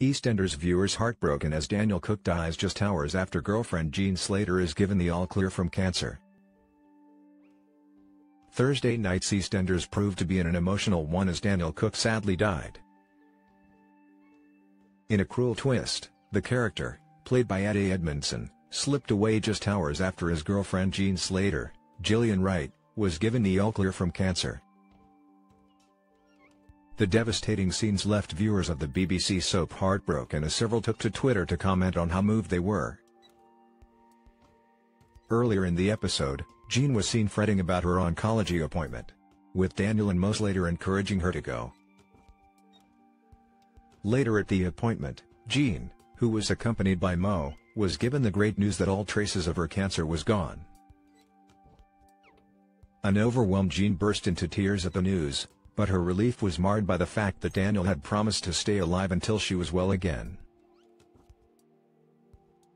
EastEnders viewers heartbroken as Daniel Cook dies just hours after girlfriend Jean Slater is given the all-clear from cancer. Thursday night's EastEnders proved to be an emotional one as Daniel Cook sadly died. In a cruel twist, the character, played by Eddie Edmondson, slipped away just hours after his girlfriend Jean Slater, Gillian Wright, was given the all-clear from cancer. The devastating scenes left viewers of the BBC soap heartbroken as several took to Twitter to comment on how moved they were. Earlier in the episode, Jean was seen fretting about her oncology appointment, with Daniel and Mo Slater encouraging her to go. Later at the appointment, Jean, who was accompanied by Mo, was given the great news that all traces of her cancer was gone. An overwhelmed Jean burst into tears at the news, but her relief was marred by the fact that Daniel had promised to stay alive until she was well again.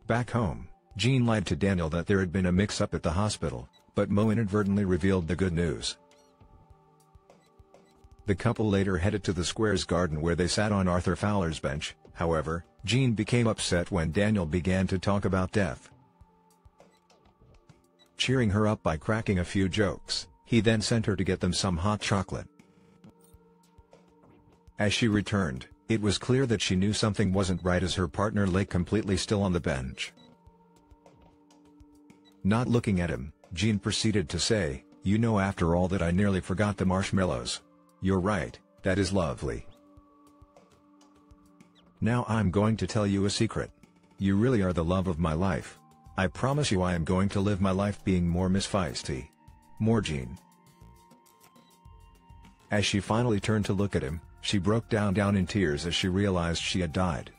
Back home, Jean lied to Daniel that there had been a mix-up at the hospital, but Mo inadvertently revealed the good news. The couple later headed to the Square's garden where they sat on Arthur Fowler's bench. However, Jean became upset when Daniel began to talk about death. Cheering her up by cracking a few jokes, he then sent her to get them some hot chocolate. As she returned, it was clear that she knew something wasn't right as her partner lay completely still on the bench. Not looking at him, Jean proceeded to say, "You know, after all that, I nearly forgot the marshmallows. You're right, that is lovely. Now I'm going to tell you a secret. You really are the love of my life. I promise you I am going to live my life being more Miss Feisty. More Jean." As she finally turned to look at him, she broke down in tears as she realized she had died.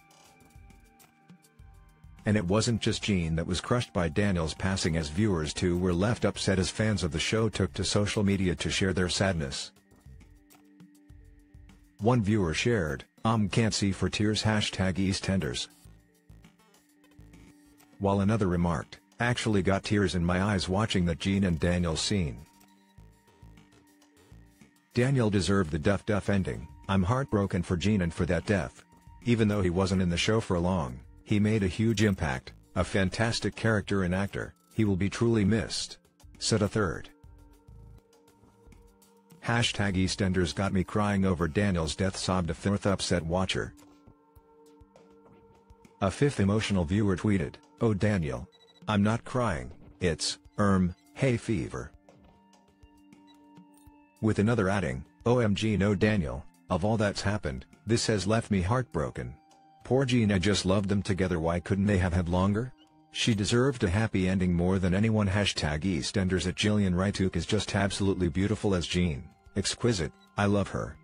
And it wasn't just Jean that was crushed by Daniel's passing, as viewers too were left upset as fans of the show took to social media to share their sadness. One viewer shared, "Can't see for tears #EastEnders." While another remarked, "Actually got tears in my eyes watching that Jean and Daniel scene. Daniel deserved the duff ending. I'm heartbroken for Jean and for that death. Even though he wasn't in the show for long, he made a huge impact, a fantastic character and actor, he will be truly missed," said a third. #EastEnders got me crying over Daniel's death, sobbed a fourth upset watcher. A fifth emotional viewer tweeted, "Oh Daniel. I'm not crying, it's, hay fever." With another adding, "OMG no Daniel, of all that's happened, this has left me heartbroken. Poor Jean, I just loved them together, why couldn't they have had longer? She deserved a happy ending more than anyone." #EastEnders at Gillian Wright is just absolutely beautiful as Jean, exquisite, I love her.